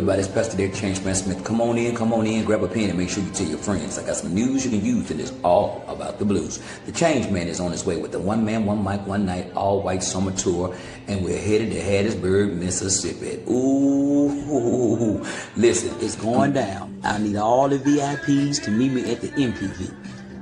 everybody? It's Pastor Derek Changeman Smith. Come on in, grab a pen and make sure you tell your friends. I got some news you can use and it's all about the blues. The Changeman is on his way with the One Man, One Mic, One Night, all-white summer tour, and we're headed to Hattiesburg, Mississippi. Ooh, listen, it's going down. I need all the VIPs to meet me at the MPV.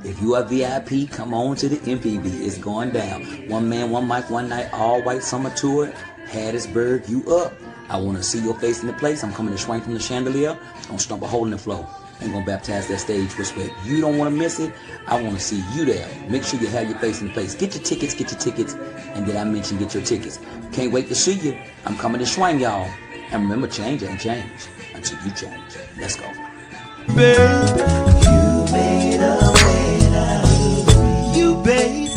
If you are VIP, come on to the MPV. It's going down. One Man, One Mic, One Night, all-white summer tour, Hattiesburg, you up. I want to see your face in the place. I'm coming to swing from the chandelier. Gonna stump a hole in the floor. I'm gonna baptize that stage with sweat. You don't want to miss it. I want to see you there. Make sure you have your face in the place. Get your tickets. And did I mention get your tickets? Can't wait to see you. I'm coming to swing, y'all. And remember, change ain't change until you change. Let's go. Baby, you made a way out of me. You baby.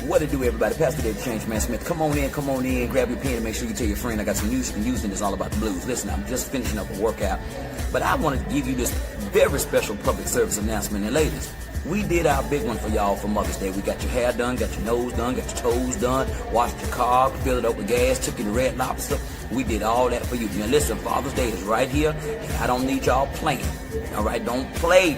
What to do, everybody? Pastor Derek Changeman Smith. Come on in, grab your pen and make sure you tell your friend I got some news you can use and it's all about the blues. Listen, I'm just finishing up a workout, but I want to give you this very special public service announcement. And ladies, we did our big one for y'all for Mother's Day. We got your hair done, got your nose done, got your toes done, washed your car, filled it up with gas, took you to Red Lobster. We did all that for you. Now listen, Father's Day is right here, and I don't need y'all playing. All right, don't play.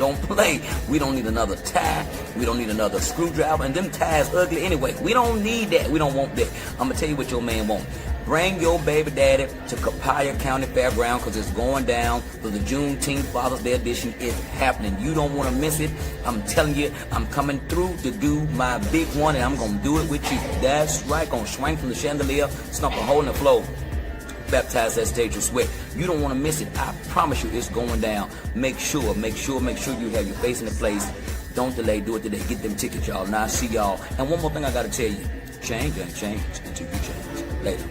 We don't need another tie. We don't need another screwdriver, and them ties ugly anyway. We don't need that. We don't want that. I'm gonna tell you what your man wants. Bring your baby daddy to Copiah County Fairground because it's going down for the Juneteenth Father's Day edition. It's happening. You don't want to miss it. I'm telling you, I'm coming through to do my big one, and I'm going to do it with you. That's right. Going to swing from the chandelier, stump a hole in the floor, baptize that stage with sweat. You don't want to miss it. I promise you it's going down. Make sure you have your face in the place. Don't delay. Do it today. Get them tickets, y'all. Now I see y'all. And one more thing I got to tell you. Change ain't change until you change. Later.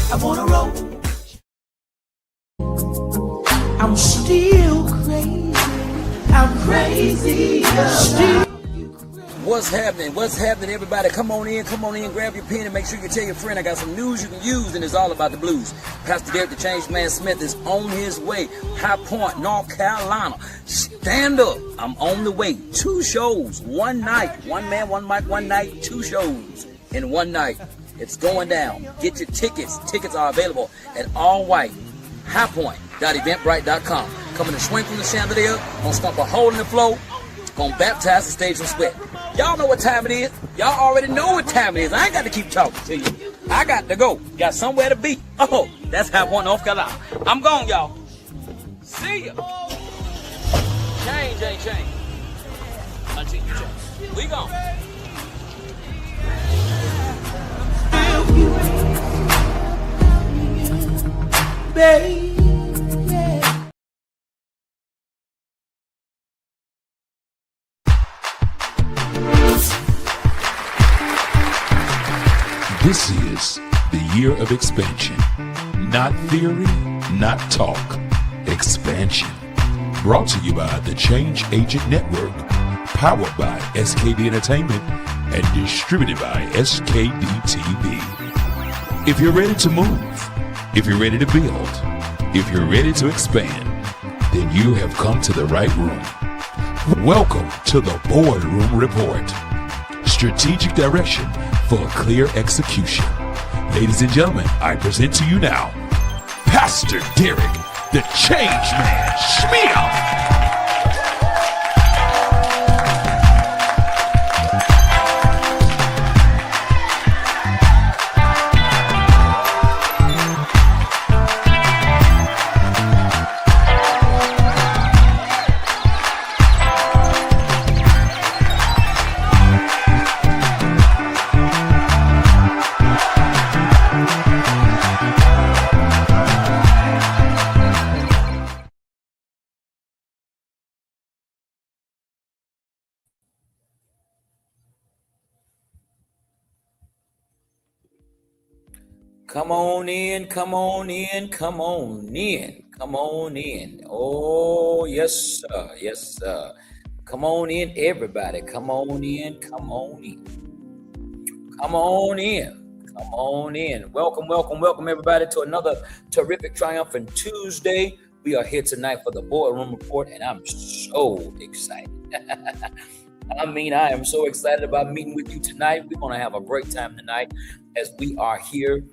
I wanna roll. I'm still crazy. I'm crazy. What's happening, everybody? Come on in, grab your pen and make sure you tell your friend I got some news you can use and it's all about the blues. Pastor Derek the Changeman Smith is on his way. High Point, North Carolina. Stand up. I'm on the way. 2 shows, one night. One man, one mic, one night. 2 shows in one night. It's going down. Get your tickets. Tickets are available at all white. highpoint.eventbrite.com. Coming to swing from the chandelier. Gonna stump a hole in the floor. Gonna baptize the stage with sweat. Y'all know what time it is. Y'all already know what time it is. I ain't got to keep talking to you. I got to go. Got somewhere to be. Oh, that's High Point, North Carolina. I'm gone, y'all. See ya. Change ain't change until you change. We gone. Baby. This is the year of expansion. Not theory, not talk. Expansion. Brought to you by the Change Agent Network. Powered by SKD Entertainment and distributed by SKD TV. If you're ready to move, if you're ready to build, if you're ready to expand, then you have come to the right room. Welcome to the Boardroom Report. Strategic direction for clear execution. Ladies and gentlemen, I present to you now, Pastor Derek, the Changeman Smith. Come on in. Oh, yes, sir. Come on in, everybody. Come on in. Come on in. Welcome, welcome, welcome, everybody, to another terrific, triumphant Tuesday. We are here tonight for the Boardroom Report, and I'm so excited. I am so excited about meeting with you tonight. We're going to have a great time tonight as we are here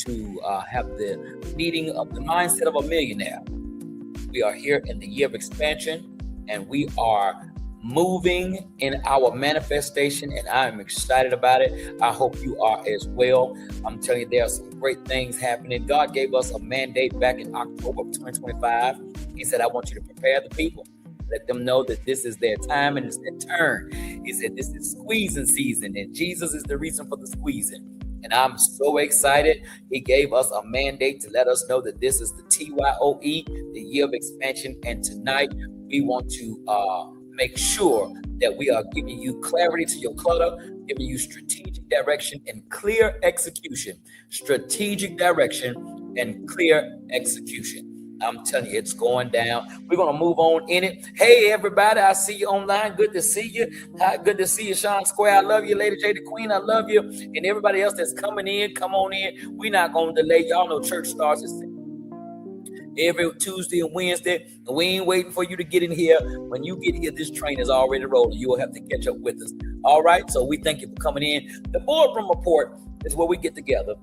to have the meeting of the mindset of a millionaire. We are here in the year of expansion, and we are moving in our manifestation, and I'm excited about it. I hope you are as well. I'm telling you, there are some great things happening. God gave us a mandate back in October of 2025. He said, I want you to prepare the people. Let them know that this is their time and it's their turn. He said, this is squeezing season, and Jesus is the reason for the squeezing. And I'm so excited. He gave us a mandate to let us know that this is the TYOE, the year of expansion. And tonight we want to make sure that we are giving you clarity to your clutter, giving you strategic direction and clear execution. Strategic direction and clear execution. I'm telling you, it's going down. We're going to move on in it. Hey, everybody, I see you online. Good to see you. Good to see you, Sean Square. I love you, Lady J, the Queen. I love you. And everybody else that's coming in, come on in. We're not going to delay. Y'all know church starts every Tuesday and Wednesday, and we ain't waiting for you to get in here. When you get here, this train is already rolling. You will have to catch up with us. All right, so we thank you for coming in. The Boardroom Report is where we get together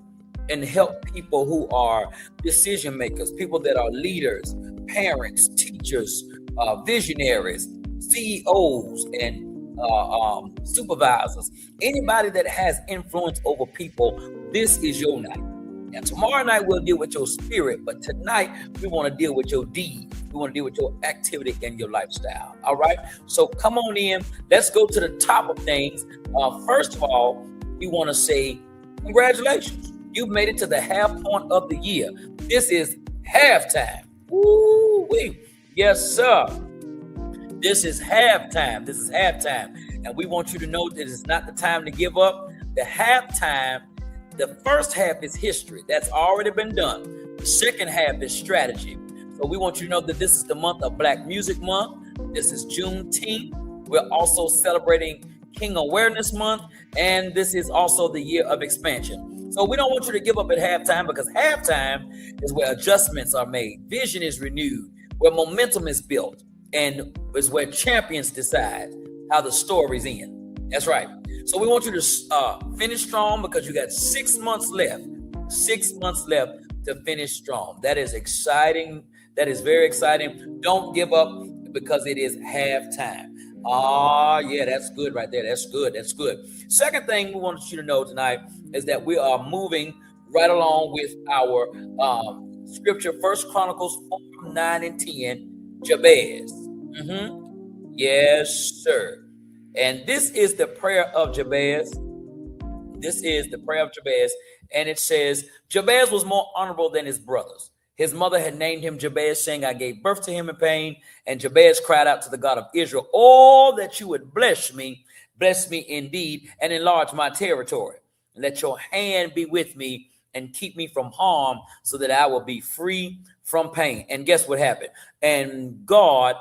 and help people who are decision makers, people that are leaders, parents, teachers, visionaries, CEOs, and supervisors. Anybody that has influence over people, this is your night. And tomorrow night we'll deal with your spirit, but tonight we want to deal with your deed. We want to deal with your activity and your lifestyle. All right. So come on in. Let's go to the top of things. First of all, we want to say congratulations. You've made it to the half point of the year. This is halftime. Woo-wee. Yes, sir. This is halftime. This is halftime. And we want you to know that it's not the time to give up. The halftime, the first half is history. That's already been done. The second half is strategy. So we want you to know that this is the month of Black Music Month. This is Juneteenth. We're also celebrating King Awareness Month. And this is also the year of expansion. So we don't want you to give up at halftime, because halftime is where adjustments are made. Vision is renewed, where momentum is built, and is where champions decide how the stories end. That's right. So we want you to finish strong, because you got 6 months left. 6 months left to finish strong. That is exciting. That is very exciting. Don't give up, because it is halftime. Yeah, that's good right there. That's good. That's good. Second thing we want you to know tonight is that we are moving right along with our scripture, 1 Chronicles 4, 9, and 10, Jabez. Yes, sir. And this is the prayer of Jabez. This is the prayer of Jabez. And it says, Jabez was more honorable than his brothers. His mother had named him Jabez, saying, I gave birth to him in pain. And Jabez cried out to the God of Israel, oh, that you would bless me indeed, and enlarge my territory. Let your hand be with me and keep me from harm, so that I will be free from pain. And guess what happened? And God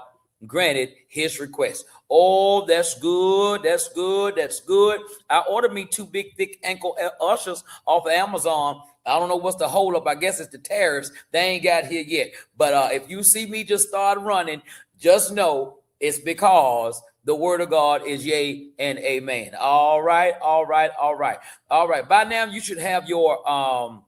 granted his request. Oh, that's good. That's good. That's good. I ordered me 2 big, thick ankle ushers off of Amazon. I don't know what's the hold up. I guess it's the tariffs. They ain't got here yet. But if you see me just start running, just know it's because the word of God is yea and amen. All right. All right. All right. All right. By now you should have your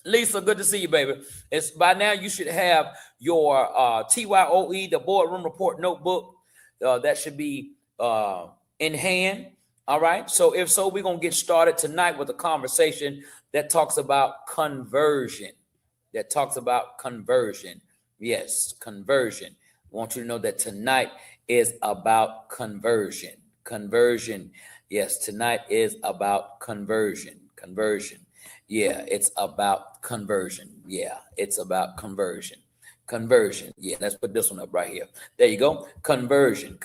Lisa, good to see you, baby. It's by now you should have your TYOE, the Boardroom Report notebook. That should be in hand. All right. So if so, we're going to get started tonight with a conversation that talks about conversion. Yes, conversion. I want you to know that tonight is about conversion. Yes, tonight is about conversion. Yeah, it's about conversion. Yeah, let's put this one up right here. There you go. Conversion.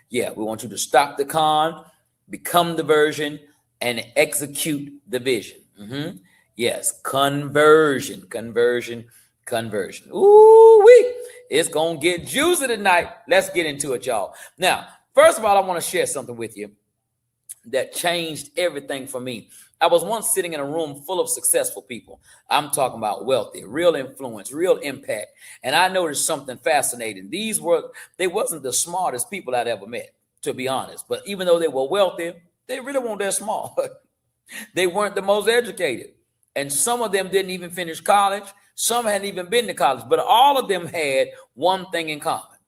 Yeah, we want you to stop the con, become the version, and execute the vision. Yes, conversion. Ooh-wee. It's going to get juicy tonight. Let's get into it, y'all. Now, first of all, I want to share something with you that changed everything for me. I was once sitting in a room full of successful people. I'm talking about wealthy, real influence, real impact. And I noticed something fascinating. They wasn't the smartest people I'd ever met, to be honest. But even though they were wealthy, they really weren't that smart. They weren't the most educated. And some of them didn't even finish college. Some hadn't even been to college. But all of them had one thing in common.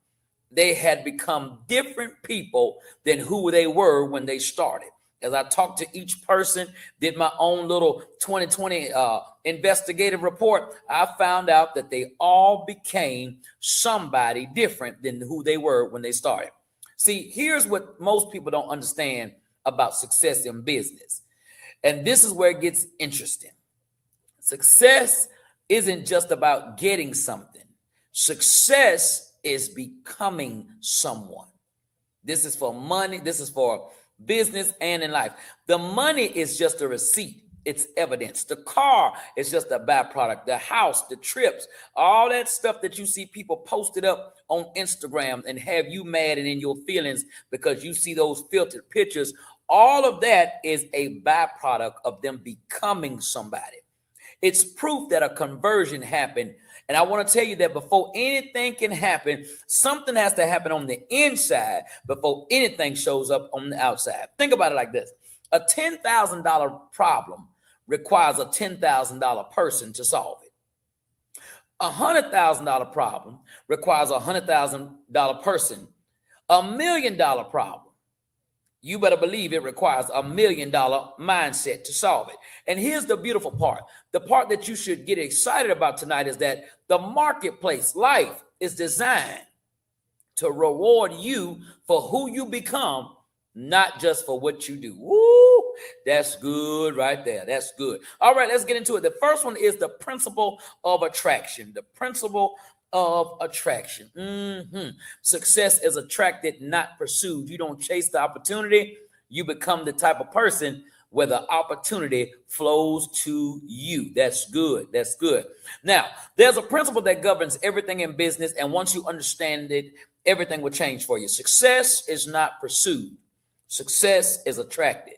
They had become different people than who they were when they started. As I talked to each person, did my own little 2020 investigative report, I found out that they all became somebody different than who they were when they started. See, here's what most people don't understand about success in business. And this is where it gets interesting. Success isn't just about getting something. Success is becoming someone. This is for money. This is for business and in life. The money is just a receipt. It's evidence. The car is just a byproduct. The house, the trips, all that stuff that you see people posted up on Instagram and have you mad and in your feelings because you see those filtered pictures. All of that is a byproduct of them becoming somebody. It's proof that a conversion happened. And I want to tell you that before anything can happen, something has to happen on the inside before anything shows up on the outside. Think about it like this. A $10,000 problem requires a $10,000 person to solve it. A $100,000 problem requires a $100,000 person. $1 million problem, you better believe it requires $1 million mindset to solve it. And here's the beautiful part. The part that you should get excited about tonight is that the marketplace, life, is designed to reward you for who you become, not just for what you do. Woo! That's good right there. That's good. All right, let's get into it. The first one is the principle of attraction. The principle of attraction. Success is attracted, not pursued. You don't chase the opportunity. You become the type of person where the opportunity flows to you. That's good. That's good. Now, there's a principle that governs everything in business, and once you understand it, everything will change for you. Success is not pursued. Success is attracted.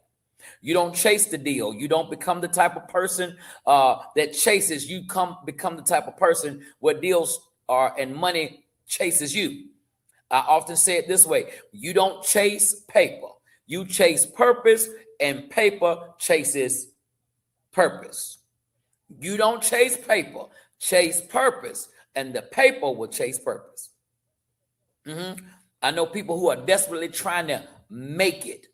You don't chase the deal. You don't become the type of person that chases. You become the type of person where deals are and money chases you. I often say it this way. You don't chase paper. You chase purpose, and paper chases purpose. You don't chase paper. Chase purpose, and the paper will chase purpose. I know people who are desperately trying to make it,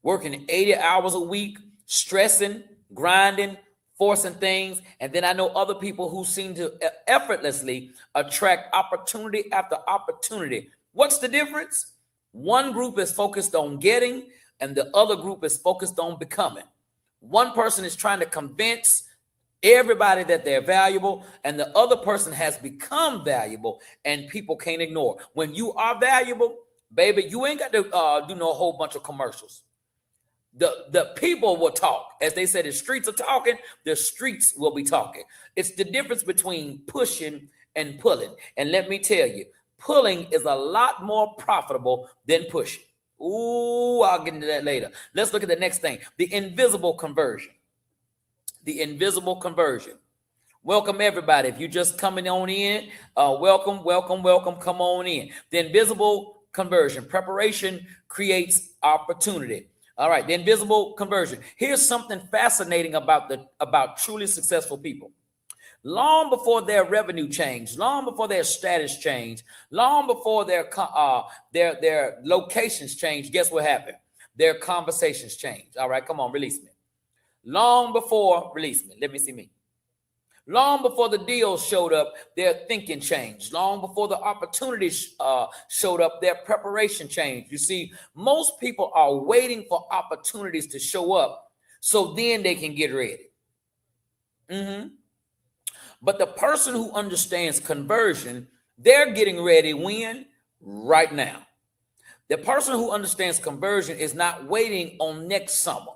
working 80 hours a week, stressing, grinding, forcing things. And then I know other people who seem to effortlessly attract opportunity after opportunity. What's the difference? One group is focused on getting, and the other group is focused on becoming. One person is trying to convince everybody that they're valuable, and the other person has become valuable, and people can't ignore. When you are valuable, baby, you ain't got to do no whole bunch of commercials. The people will talk. As they said, the streets are talking, the streets will be talking. It's the difference between pushing and pulling. And let me tell you, pulling is a lot more profitable than pushing. Ooh, I'll get into that later. Let's look at the next thing. The invisible conversion. The invisible conversion. Welcome, everybody. If you're just coming on in, welcome. Come on in. The invisible conversion. Preparation creates opportunity. All right, the invisible conversion. Here's something fascinating about truly successful people. Long before their revenue changed, long before their status changed, long before their locations changed, guess what happened? Their conversations changed. All right, come on, release me. Long before, release me. Let me see me. Long before the deals showed up, their thinking changed. Long before the opportunities showed up, their preparation changed. You see, most people are waiting for opportunities to show up so then they can get ready. But the person who understands conversion, they're getting ready when? Right now. The person who understands conversion is not waiting on next summer.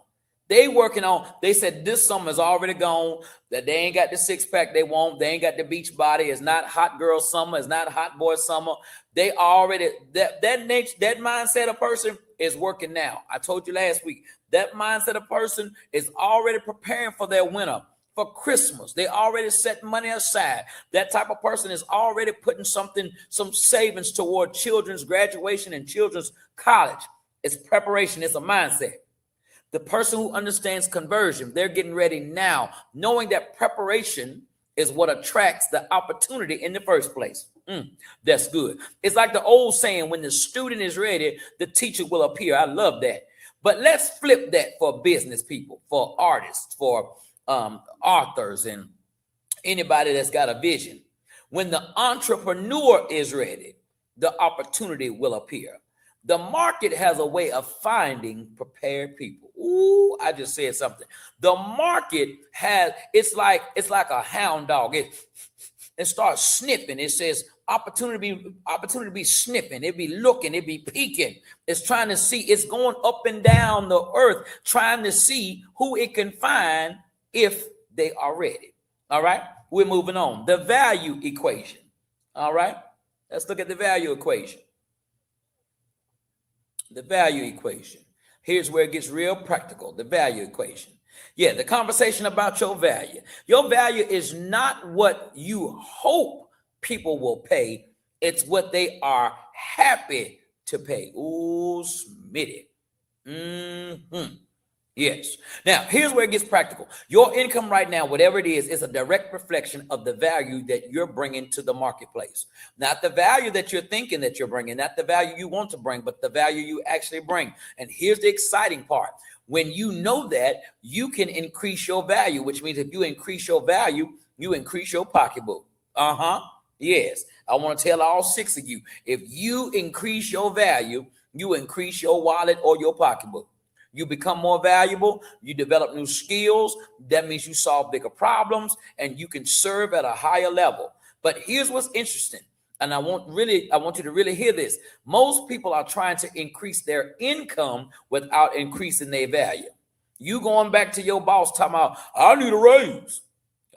They said this summer is already gone, that they ain't got the six pack they want. They ain't got the beach body. It's not hot girl summer. It's not hot boy summer. They already, that mindset of person is working now. I told you last week, that mindset of person is already preparing for their winter, for Christmas. They already set money aside. That type of person is already putting some savings toward children's graduation and children's college. It's preparation. It's a mindset. The person who understands conversion, they're getting ready now, knowing that preparation is what attracts the opportunity in the first place. That's good. It's like the old saying, when the student is ready, the teacher will appear. I love that. But let's flip that for business people, for artists, for authors, and anybody that's got a vision. When the entrepreneur is ready, the opportunity will appear. The market has a way of finding prepared people. Ooh, I just said something. The market has, it's like a hound dog. It starts sniffing. It says opportunity be sniffing. It be looking. It be peeking. It's trying to see. It's going up and down the earth, trying to see who it can find if they are ready. All right, we're moving on. The value equation. All right, let's look at the value equation. The value equation. Here's where it gets real practical. The value equation. Yeah, the conversation about your value. Your value is not what you hope people will pay. It's what they are happy to pay. Ooh, Smitty. Yes. Now, here's where it gets practical. Your income right now, whatever it is a direct reflection of the value that you're bringing to the marketplace. Not the value that you're thinking that you're bringing, not the value you want to bring, but the value you actually bring. And here's the exciting part. When you know that, you can increase your value, which means if you increase your value, you increase your pocketbook. Yes. I want to tell all 6 of you, if you increase your value, you increase your wallet or your pocketbook. You become more valuable. You develop new skills. That means you solve bigger problems and you can serve at a higher level. But here's what's interesting. And I want you to really hear this. Most people are trying to increase their income without increasing their value. You going back to your boss talking about, I need a raise.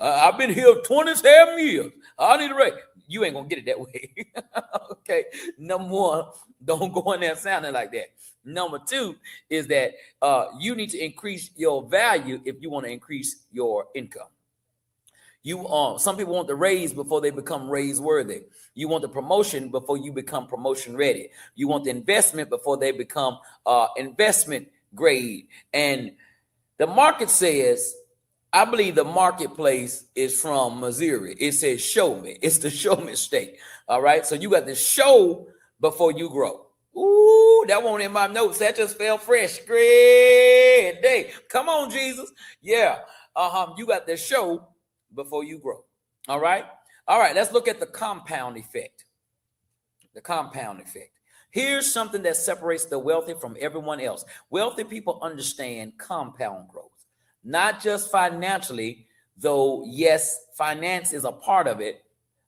I've been here 27 years. I need a raise. You ain't going to get it that way. Okay. Number one, don't go in there sounding like that. Number two is that you need to increase your value if you want to increase your income. Some people want the raise before they become raise worthy. You want the promotion before you become promotion ready. You want the investment before they become investment grade. And the market says, I believe the marketplace is from Missouri. It says, show me. It's the show me state. All right. So you got to show before you grow. Ooh, that one in my notes. That just fell fresh. Great day. Come on, Jesus. Yeah. You got to show before you grow. All right. All right. Let's look at the compound effect. The compound effect. Here's something that separates the wealthy from everyone else. Wealthy people understand compound growth. Not just financially, though, yes, finance is a part of it,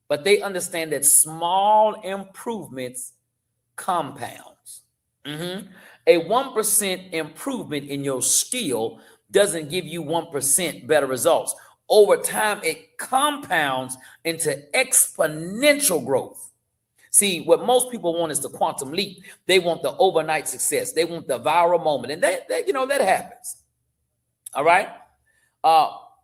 but they understand that small improvements compounds. A 1% improvement in your skill doesn't give you 1% better results. Over time, it compounds into exponential growth. See, what most people want is the quantum leap. They want the overnight success. They want the viral moment. And that happens. All right.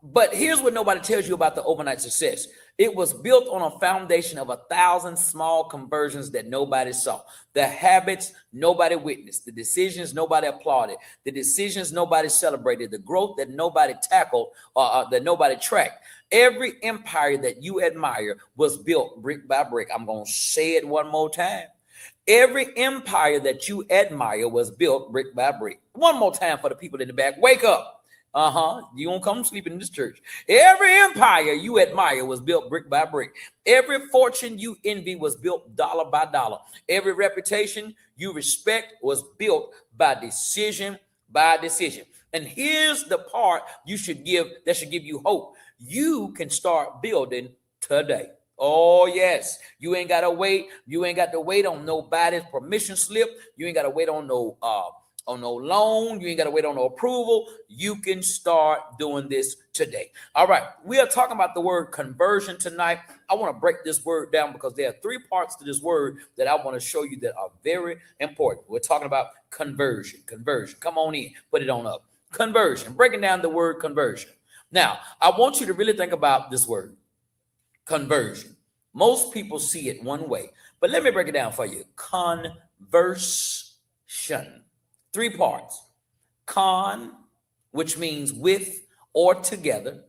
But here's what nobody tells you about the overnight success. It was built on a foundation of 1,000 small conversions that nobody saw. The habits nobody witnessed. The decisions nobody applauded. The decisions nobody celebrated. The growth that nobody tackled or that nobody tracked. Every empire that you admire was built brick by brick. I'm going to say it one more time. Every empire that you admire was built brick by brick. One more time for the people in the back. Wake up. You won't come sleeping in this church. Every empire you admire was built brick by brick. Every fortune you envy was built dollar by dollar. Every reputation you respect was built by decision by decision. And here's the part that should give you hope. You can start building today. Oh, yes. You ain't got to wait. You ain't got to wait on nobody's permission slip. You ain't got to wait on no on no loan. You ain't got to wait on no approval. You can start doing this today. All right. We are talking about the word conversion tonight. I want to break this word down because there are 3 parts to this word that I want to show you that are very important. We're talking about conversion. Conversion. Come on in. Put it on up. Conversion. Breaking down the word conversion. Now, I want you to really think about this word. Conversion. Most people see it one way, but let me break it down for you. Conversion. 3 parts. Con, which means with or together.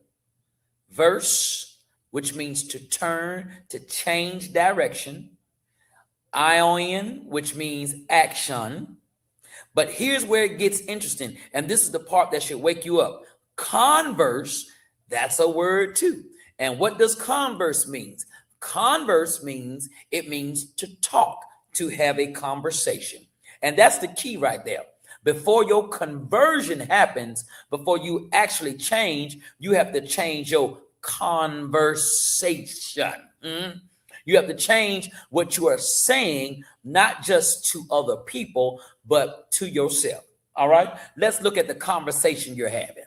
Verse, which means to turn, to change direction. Ion, which means action. But here's where it gets interesting, and this is the part that should wake you up. Converse, that's a word too. And what does converse means? Converse means it means to talk, to have a conversation. And that's the key right there. Before your conversion happens, before you actually change, you have to change your conversation. You have to change what you are saying, not just to other people, but to yourself. All right, let's look at the conversation you're having.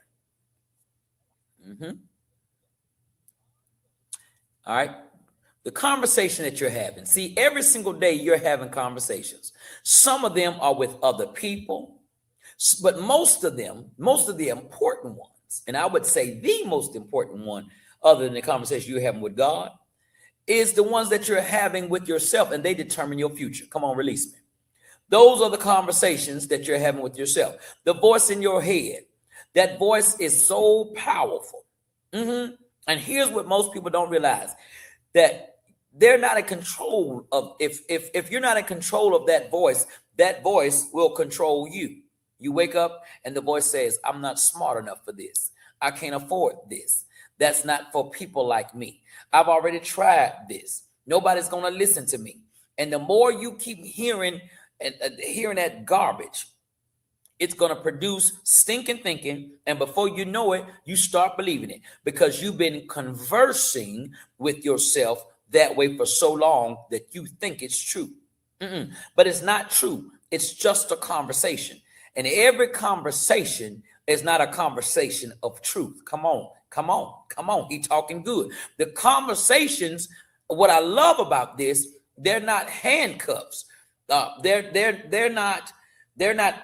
All right, the conversation that you're having. See, every single day you're having conversations. Some of them are with other people, but most of the important ones, and I would say the most important one, other than the conversation you're having with God, is the ones that you're having with yourself, and they determine your future. Come on, release me. Those are the conversations that you're having with yourself. The voice in your head, that voice is so powerful. And here's what most people don't realize, that they're not in control of, if you're not in control of that voice will control you. You wake up and the voice says, I'm not smart enough for this. I can't afford this. That's not for people like me. I've already tried this. Nobody's going to listen to me. And the more you keep hearing that garbage, it's going to produce stinking thinking. And before you know it, you start believing it because you've been conversing with yourself that way for so long that you think it's true. But it's not true. It's just a conversation. And every conversation is not a conversation of truth. Come on. He talking good. The conversations, what I love about this, they're not handcuffs. They're not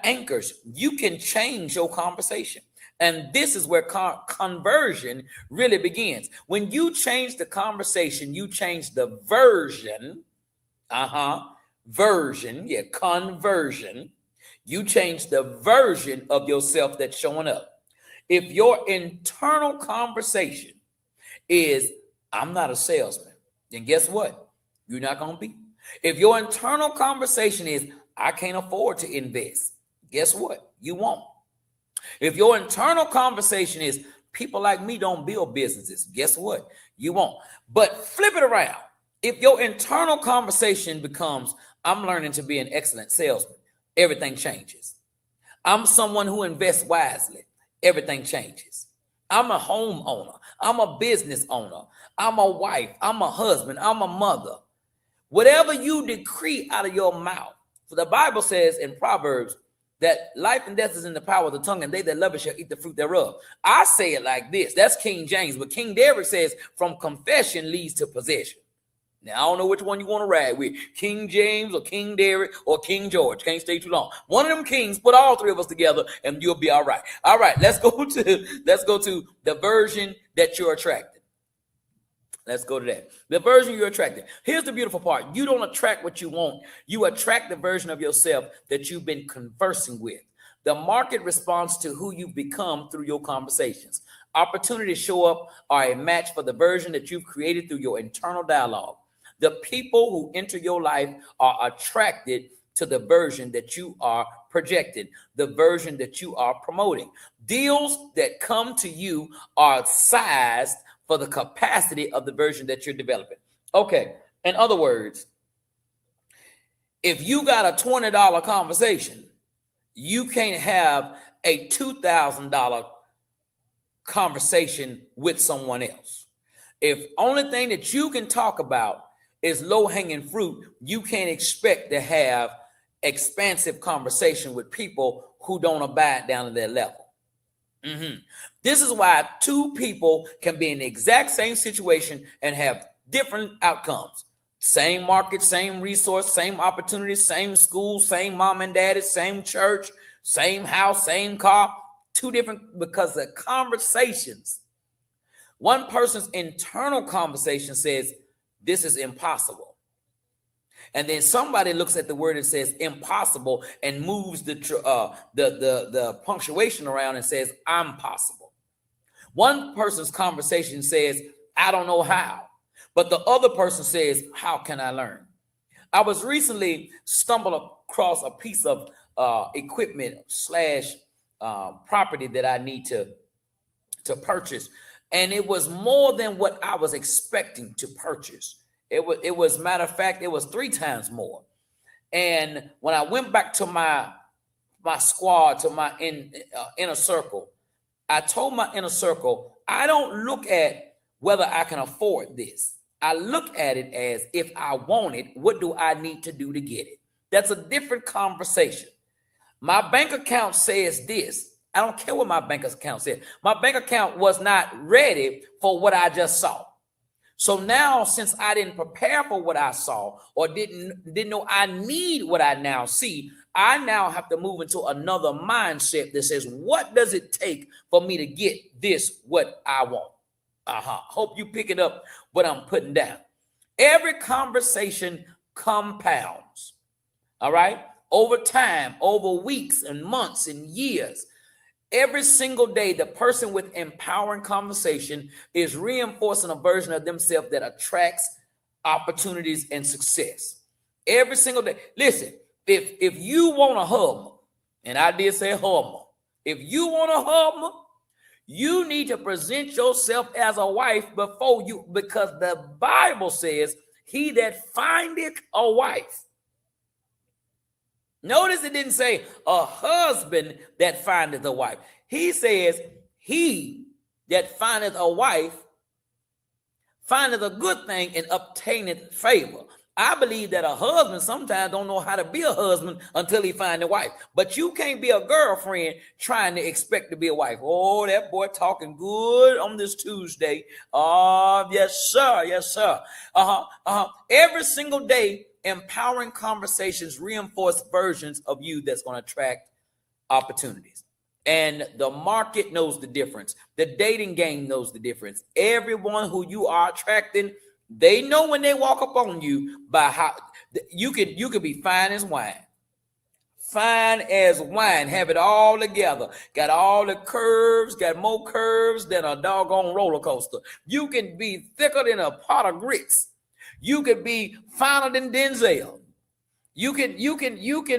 anchors. You can change your conversation. And this is where conversion really begins. When you change the conversation, you change the version. Conversion. You change the version of yourself that's showing up. If your internal conversation is, I'm not a salesman, then guess what? You're not going to be. If your internal conversation is, I can't afford to invest, guess what? You won't. If your internal conversation is, people like me don't build businesses, guess what? You won't. But flip it around. If your internal conversation becomes, I'm learning to be an excellent salesman, everything changes. I'm someone who invests wisely. Everything changes. I'm a homeowner. I'm a business owner. I'm a wife. I'm a husband. I'm a mother. Whatever you decree out of your mouth. So the Bible says in Proverbs that life and death is in the power of the tongue, and they that love it shall eat the fruit thereof. I say it like this. That's King James. But King David says from confession leads to possession. Now, I don't know which one you want to ride with, King James or King David or King George. Can't stay too long. One of them kings, put all 3 of us together and you'll be all right. All right, let's go to the version that you're attracting. Let's go to that. The version you're attracting. Here's the beautiful part. You don't attract what you want. You attract the version of yourself that you've been conversing with. The market responds to who you've become through your conversations. Opportunities show up are a match for the version that you've created through your internal dialogue. The people who enter your life are attracted to the version that you are projecting, the version that you are promoting. Deals that come to you are sized for the capacity of the version that you're developing. Okay, in other words, if you got a $20 conversation, you can't have a $2,000 conversation with someone else. If only thing that you can talk about is low-hanging fruit, you can't expect to have expansive conversation with people who don't abide down to their level. This is why two people can be in the exact same situation and have different outcomes. Same market, same resource, same opportunity, same school, same mom and daddy, same church, same house, same car. Two different, because the conversations, one person's internal conversation says, this is impossible. And then somebody looks at the word and says impossible and moves the punctuation around and says I'm possible. One person's conversation says I don't know how, but the other person says how can I learn? I was recently stumbled across a piece of equipment / property that I need to purchase, and it was more than what I was expecting to purchase. It was matter of fact, it was 3 times more. And when I went back to my squad, to my inner circle, I told my inner circle, I don't look at whether I can afford this. I look at it as if I want it, what do I need to do to get it? That's a different conversation. My bank account says this. I don't care what my bank account said. My bank account was not ready for what I just saw. So now, since I didn't prepare for what I saw or didn't know I need what I now see, I now have to move into another mindset that says, what does it take for me to get this, what I want? Hope you pick it up what I'm putting down. Every conversation compounds, all right? Over time, over weeks and months and years. Every single day, the person with empowering conversation is reinforcing a version of themselves that attracts opportunities and success. Every single day. Listen, if you want a Hummer, and I did say Hummer, if you want a Hummer, you need to present yourself as a wife before you, because the Bible says, he that findeth a wife. Notice it didn't say a husband that findeth a wife. He says he that findeth a wife findeth a good thing and obtaineth favor. I believe that a husband sometimes don't know how to be a husband until he find a wife. But you can't be a girlfriend trying to expect to be a wife. Oh, that boy talking good on this Tuesday. Yes, sir. Yes, sir. Every single day, empowering conversations reinforce versions of you that's going to attract opportunities. And the market knows the difference. The dating game knows the difference. Everyone who you are attracting, they know when they walk up on you by how you could be fine as wine. Fine as wine, have it all together. Got all the curves, got more curves than a doggone roller coaster. You can be thicker than a pot of grits. You could be finer than Denzel. You can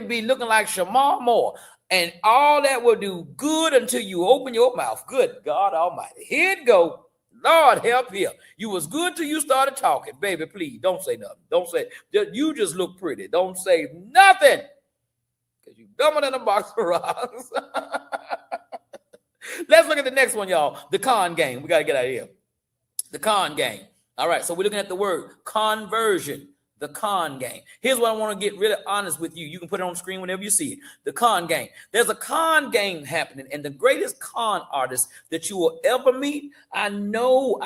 be looking like Shamar Moore. And all that will do good until you open your mouth. Good God Almighty. Here it go. Lord help here. You was good till you started talking. Baby, please don't say nothing. Don't say, you just look pretty. Don't say nothing. Because you dumber than a box of rocks. Let's look at the next one, y'all. The con game. We got to get out of here. The con game. All right, so we're looking at the word conversion, the con game. Here's what I want to get really honest with you. You can put it on the screen whenever you see it. The con game. There's a con game happening, and the greatest con artist that you will ever meet, I know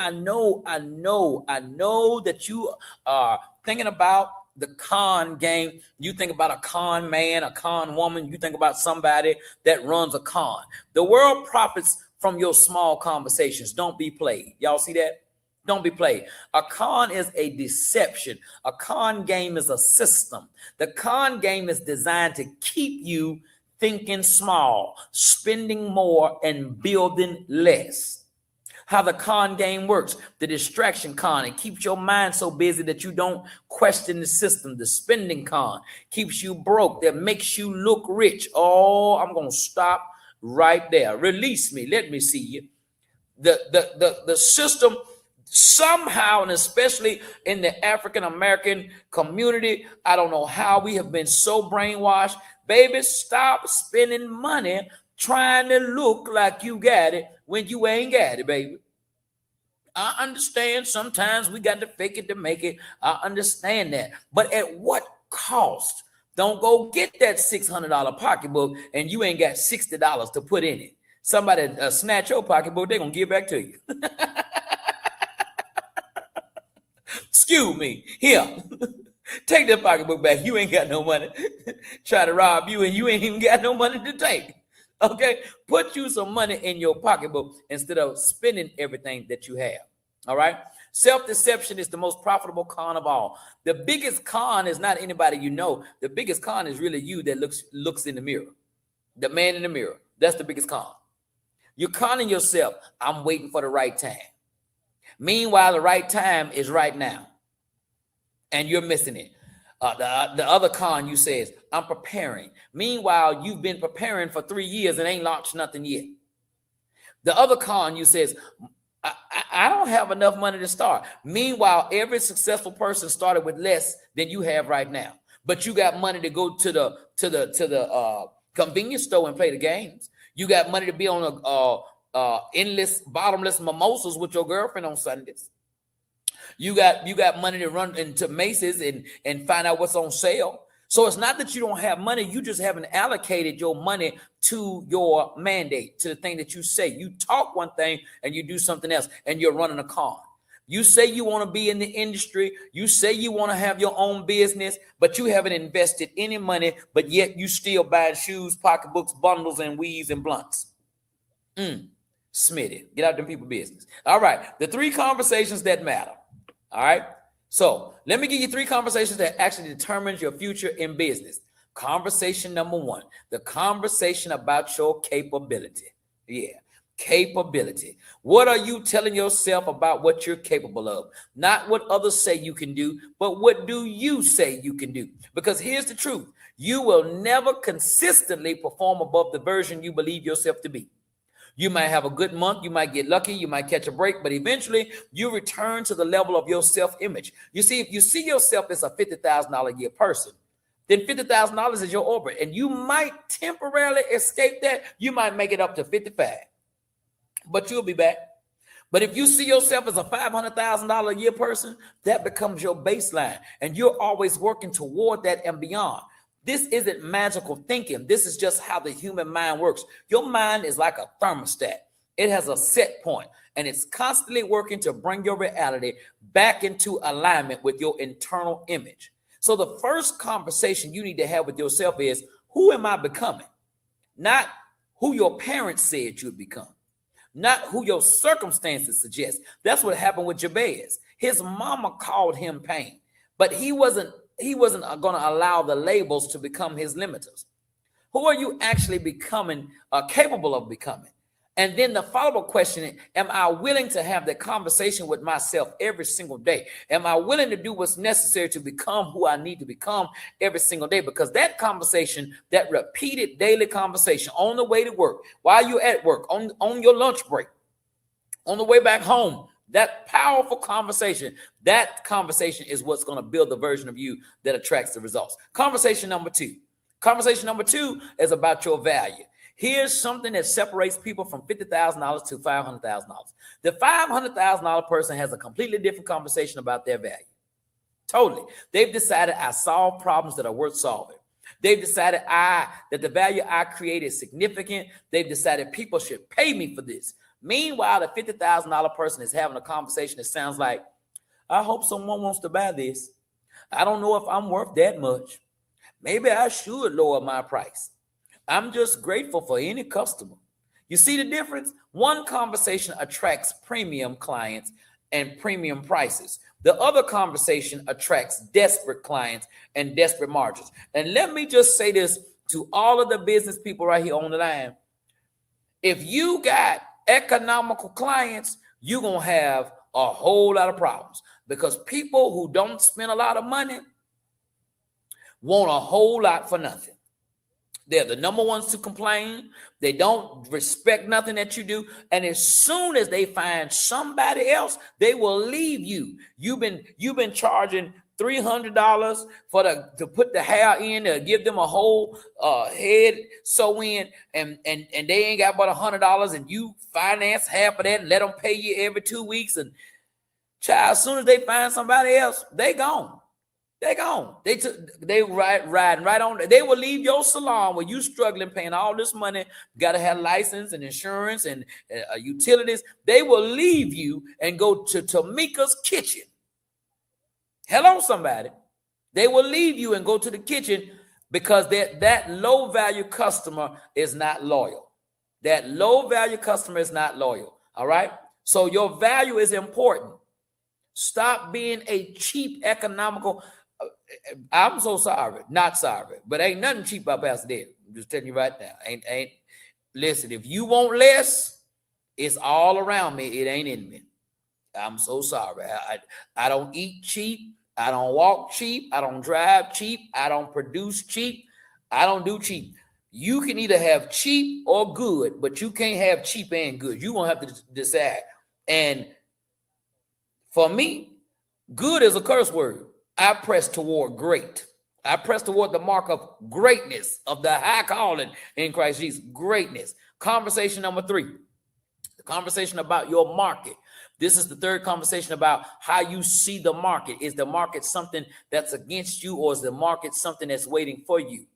that you are thinking about the con game. You think about a con man, a con woman. You think about somebody that runs a con. The world profits from your small conversations. Don't be played. Y'all see that? Don't be played. A con is a deception. A con game is a system. The con game is designed to keep you thinking small, spending more, and building less. How the con game works, the distraction con, it keeps your mind so busy that you don't question the system. The spending con keeps you broke, that makes you look rich. Oh, I'm going to stop right there. Release me. Let me see you. The system somehow, and especially in the African American community, I don't know how we have been so brainwashed. Baby, stop spending money trying to look like you got it when you ain't got it, baby. I understand sometimes we got to fake it to make it. I understand that. But at what cost? Don't go get that $600 pocketbook and you ain't got $60 to put in it. Somebody snatch your pocketbook, they're going to give back to you. Excuse me. Here, take that pocketbook back. You ain't got no money. Try to rob you and you ain't even got no money to take. Okay? Put you some money in your pocketbook instead of spending everything that you have. All right? Self-deception is the most profitable con of all. The biggest con is not anybody you know. The biggest con is really you that looks in the mirror. The man in the mirror. That's the biggest con. You're conning yourself. I'm waiting for the right time. Meanwhile, the right time is right now. And you're missing it. The other con you say is, I'm preparing. Meanwhile, you've been preparing for 3 years and ain't launched nothing yet. The other con you says, I don't have enough money to start. Meanwhile, every successful person started with less than you have right now. But you got money to go to the convenience store and play the games. You got money to be on endless, bottomless mimosas with your girlfriend on Sundays. You got money to run into Macy's and find out what's on sale. So it's not that you don't have money. You just haven't allocated your money to your mandate, to the thing that you say. You talk one thing and you do something else, and you're running a con. You say you want to be in the industry. You say you want to have your own business, but you haven't invested any money, but yet you still buying shoes, pocketbooks, bundles, and weaves and blunts. Smitty, get out them people business. All right, the 3 conversations that matter. All right. So let me give you 3 conversations that actually determines your future in business. Conversation number 1, the conversation about your capability. Yeah, capability. What are you telling yourself about what you're capable of? Not what others say you can do, but what do you say you can do? Because here's the truth. You will never consistently perform above the version you believe yourself to be. You might have a good month. You might get lucky. You might catch a break, but eventually you return to the level of your self-image. You see, if you see yourself as a $50,000 a year person, then $50,000 is your orbit, and you might temporarily escape that. You might make it up to 55, but you'll be back. But if you see yourself as a $500,000 a year person, that becomes your baseline, and you're always working toward that and beyond. This isn't magical thinking. This is just how the human mind works. Your mind is like a thermostat. It has a set point, and it's constantly working to bring your reality back into alignment with your internal image. So the first conversation you need to have with yourself is, who am I becoming? Not who your parents said you'd become. Not who your circumstances suggest. That's what happened with Jabez. His mama called him pain, but he wasn't going to allow the labels to become his limiters. Who are you actually becoming, capable of becoming? And then the follow-up question, am I willing to have that conversation with myself every single day? Am I willing to do what's necessary to become who I need to become every single day? Because that conversation, that repeated daily conversation on the way to work, while you're at work, on your lunch break, on the way back home, that powerful conversation, that conversation is what's going to build the version of you that attracts the results. Conversation number 2. Conversation number 2 is about your value. Here's something that separates people from $50,000 to $500,000. The $500,000 person has a completely different conversation about their value. Totally. They've decided I solve problems that are worth solving. They've decided that the value I create is significant. They've decided people should pay me for this. Meanwhile, the $50,000 person is having a conversation that sounds like, I hope someone wants to buy this. I don't know if I'm worth that much. Maybe I should lower my price. I'm just grateful for any customer. You see the difference? One conversation attracts premium clients and premium prices. The other conversation attracts desperate clients and desperate margins. And let me just say this to all of the business people right here on the line. If you got economical clients, you're going to have a whole lot of problems, because people who don't spend a lot of money want a whole lot for nothing. They're the number ones to complain. They don't respect nothing that you do. And as soon as they find somebody else, they will leave you. You've been charging $300 to put the hair in, to give them a whole head sew in, and they ain't got but $100, and you finance half of that and let them pay you every 2 weeks. And child, as soon as they find somebody else, they gone. They gone. They riding right on. They will leave your salon where you struggling, paying all this money. Got to have license and insurance and utilities. They will leave you and go to Tamika's kitchen. Hello, somebody. They will leave you and go to the kitchen because that low value customer is not loyal. That low value customer is not loyal. All right. So your value is important. Stop being a cheap economical. I'm so sorry, not sorry, but ain't nothing cheap about Pastor David. I'm just telling you right now. Ain't. Listen, if you want less, it's all around me. It ain't in me. I'm so sorry. I don't eat cheap. I don't walk cheap. I don't drive cheap. I don't produce cheap. I don't do cheap. You can either have cheap or good, but you can't have cheap and good. You're going to have to decide. And for me, good is a curse word. I press toward great. I press toward the mark of greatness, of the high calling in Christ Jesus. Greatness. Conversation number 3. The conversation about your market. This is the third conversation about how you see the market. Is the market something that's against you, or is the market something that's waiting for you?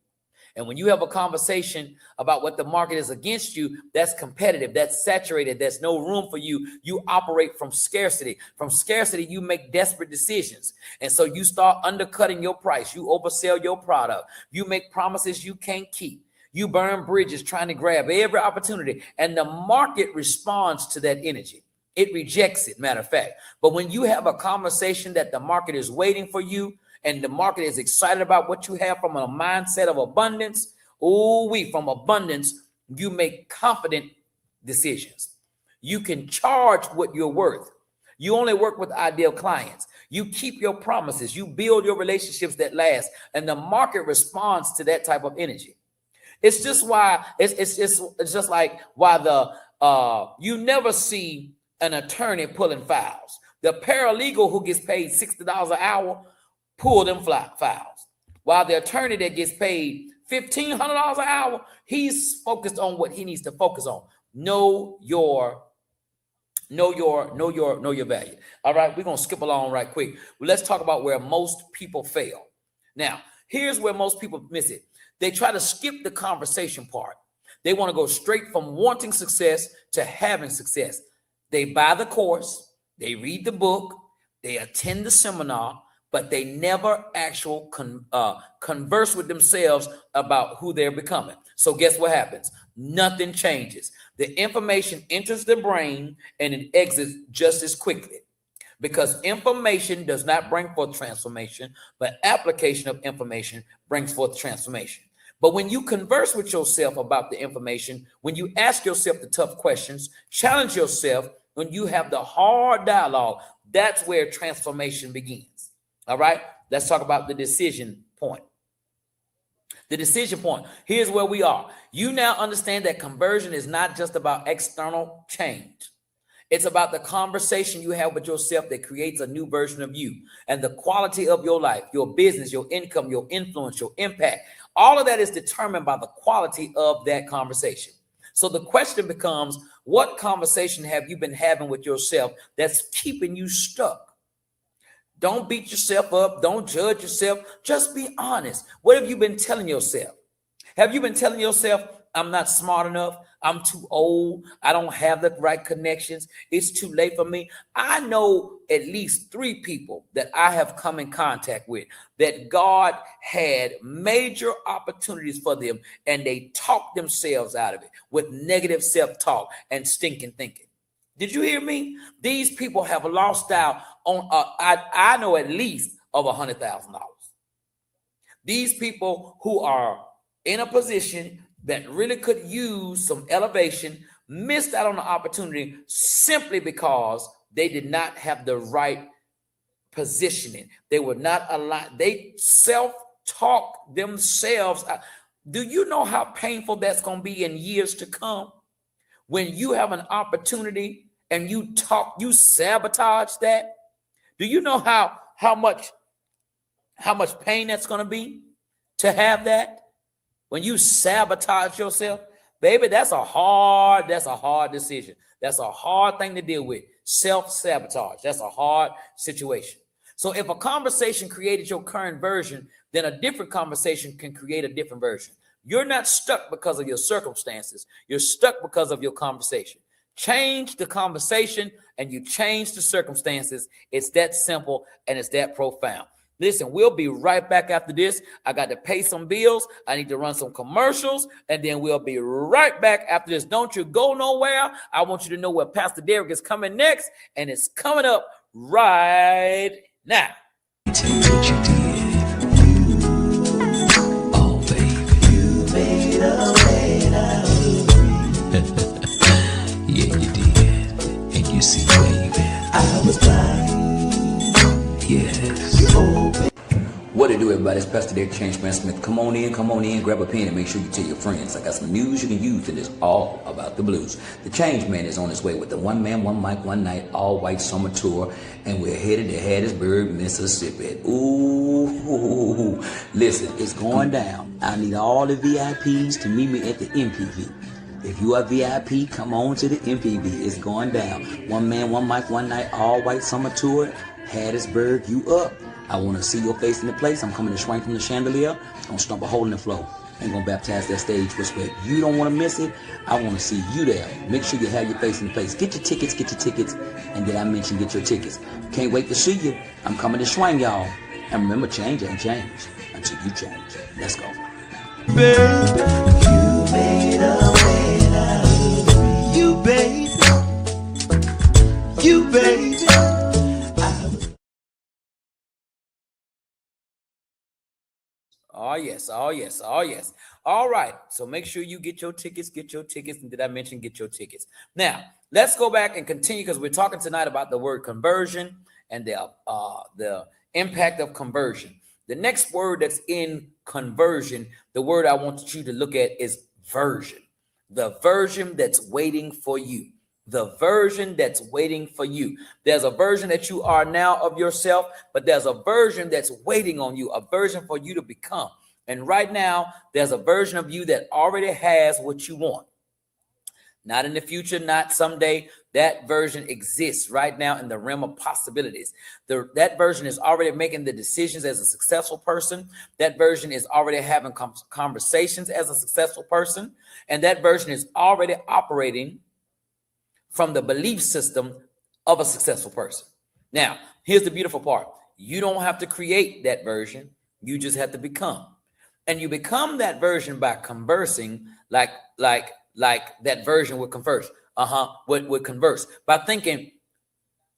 And when you have a conversation about what the market is against you, that's competitive, that's saturated, there's no room for you. You operate from scarcity. From scarcity, you make desperate decisions. And so you start undercutting your price. You oversell your product. You make promises you can't keep. You burn bridges trying to grab every opportunity. And the market responds to that energy. It rejects it, matter of fact. But when you have a conversation that the market is waiting for you, and the market is excited about what you have from a mindset of abundance, from abundance, you make confident decisions. You can charge what you're worth. You only work with ideal clients. You keep your promises. You build your relationships that last, and the market responds to that type of energy. It's just why it's just like why you never see an attorney pulling files. The paralegal who gets paid $60 an hour pull them files, while the attorney that gets paid $1,500 an hour, he's focused on what he needs to focus on. Know your value. All right, we're gonna skip along right quick. Well, let's talk about where most people fail. Now, here's where most people miss it. They try to skip the conversation part. They want to go straight from wanting success to having success. They buy the course, they read the book, they attend the seminar, but they never actually converse with themselves about who they're becoming. So guess what happens? Nothing changes. The information enters the brain and it exits just as quickly, because information does not bring forth transformation, but application of information brings forth transformation. But when you converse with yourself about the information, when you ask yourself the tough questions, challenge yourself, when you have the hard dialogue, that's where transformation begins. All right, let's talk about the decision point. The decision point. Here's where we are. You now understand that conversion is not just about external change. It's about the conversation you have with yourself that creates a new version of you, and the quality of your life, your business, your income, your influence, your impact. All of that is determined by the quality of that conversation. So the question becomes, what conversation have you been having with yourself that's keeping you stuck? Don't beat yourself up. Don't judge yourself. Just be honest. What have you been telling yourself? Have you been telling yourself, I'm not smart enough. I'm too old. I don't have the right connections. It's too late for me. I know at least 3 people that I have come in contact with that God had major opportunities for them, and they talked themselves out of it with negative self-talk and stinking thinking. Did you hear me? These people have lost out on, I know at least of $100,000. These people who are in a position that really could use some elevation missed out on the opportunity simply because they did not have the right positioning. They were not aligned. They self-talk themselves out. Do you know how painful that's going to be in years to come? When you have an opportunity and you sabotage that. Do you know how much pain that's going to be to have that? When you sabotage yourself, baby, that's a hard decision. That's a hard thing to deal with. Self-sabotage. That's a hard situation. So if a conversation created your current version, then a different conversation can create a different version. You're not stuck because of your circumstances. You're stuck because of your conversation. Change the conversation and you change the circumstances. It's that simple and it's that profound. Listen, we'll be right back after this. I got to pay some bills. I need to run some commercials, and then we'll be right back after this. Don't you go nowhere. I want you to know where Pastor Derek is coming next, and it's coming up right now. Take what you did. Oh, baby. You made a way out of me. Yeah, you did. And you see, baby, I was blind. Yes. What it do, everybody? It's Pastor Derek Changeman Smith. Come on in, grab a pen and make sure you tell your friends. I got some news you can use, and it's all about the blues. The Change Man is on his way with the One Man, One Mic, One Night, all white summer tour, and we're headed to Hattiesburg, Mississippi. Ooh, listen, it's going down. I need all the VIPs to meet me at the MPV. If you are VIP, come on to the MPV. It's going down. One Man, One Mic, One Night, all white summer tour, Hattiesburg, you up. I want to see your face in the place. I'm coming to swing from the chandelier. I'm going to stomp a hole in the floor. I'm going to baptize that stage respect. You don't want to miss it. I want to see you there. Make sure you have your face in the place. Get your tickets. And did I mention get your tickets? Can't wait to see you. I'm coming to swing, y'all. And remember, change ain't change until you change. Let's go. Babe, you made a way out of me. You, babe. You, babe. Oh, yes. All right. So make sure you get your tickets. And did I mention get your tickets? Now, let's go back and continue because we're talking tonight about the word conversion and the impact of conversion. The next word that's in conversion, the word I want you to look at is version. The version that's waiting for you. The version that's waiting for you. There's a version that you are now of yourself, but there's a version that's waiting on you, a version for you to become. And right now, there's a version of you that already has what you want. Not in the future, not someday. That version exists right now in the realm of possibilities. That version is already making the decisions as a successful person. That version is already having conversations as a successful person. And that version is already operating from the belief system of a successful person. Now, here's the beautiful part. You don't have to create that version. You just have to become. And you become that version by conversing like that version would converse. Would converse. By thinking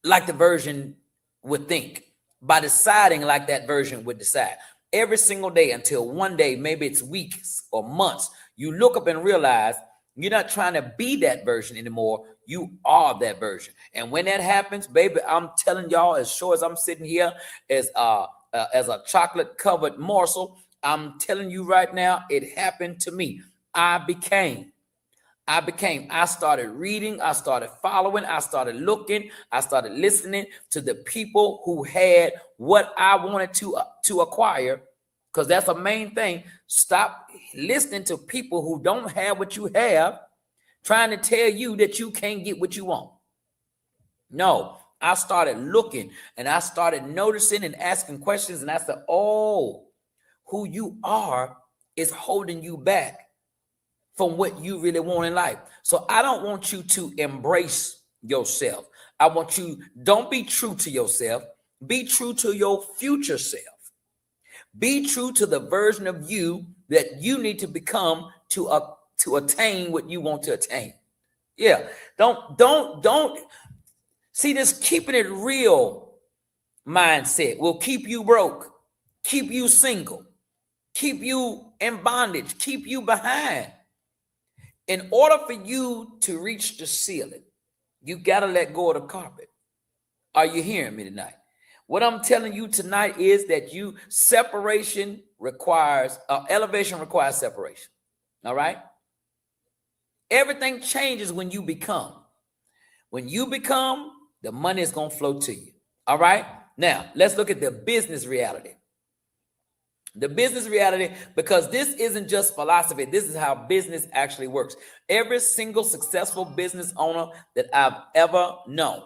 like the version would think. By deciding like that version would decide. Every single day until one day, maybe it's weeks or months, you look up and realize you're not trying to be that version anymore. You are that version. And when that happens, baby, I'm telling y'all, as sure as I'm sitting here as a chocolate covered morsel, I'm telling you right now, it happened to me. I started reading, I started following, I started looking, I started listening to the people who had what I wanted to acquire. Because that's the main thing. Stop listening to people who don't have what you have, trying to tell you that you can't get what you want. No, I started looking and I started noticing and asking questions. And I said, oh, who you are is holding you back from what you really want in life. So I don't want you to embrace yourself. I want you, don't be true to yourself. Be true to your future self. Be true to the version of you that you need to become to attain what you want to attain. Yeah. Don't see this keeping it real mindset will keep you broke, keep you single, keep you in bondage, keep you behind. In order for you to reach the ceiling, you got to let go of the carpet. Are you hearing me tonight? What I'm telling you tonight is that elevation requires separation. All right. Everything changes when you become. When you become, the money is going to flow to you. All right. Now let's look at the business reality. The business reality, because this isn't just philosophy. This is how business actually works. Every single successful business owner that I've ever known,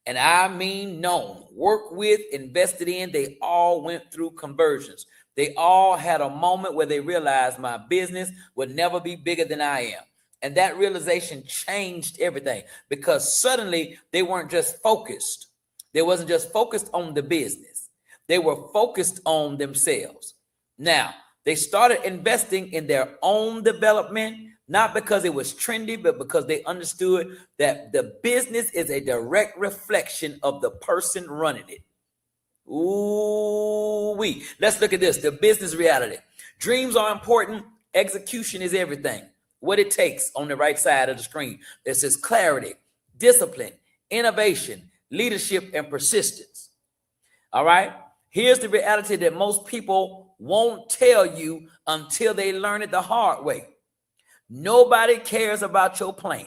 and I mean known, worked with, invested in, they all went through conversions. They all had a moment where they realized my business would never be bigger than I am. And that realization changed everything, because suddenly they weren't just focused. They wasn't just focused on the business. They were focused on themselves. Now, they started investing in their own development, not because it was trendy, but because they understood that the business is a direct reflection of the person running it. Ooh-wee. Let's look at this, the business reality. Dreams are important. Execution is everything. What it takes on the right side of the screen. It says clarity, discipline, innovation, leadership, and persistence. All right. Here's the reality that most people won't tell you until they learn it the hard way. Nobody cares about your plan.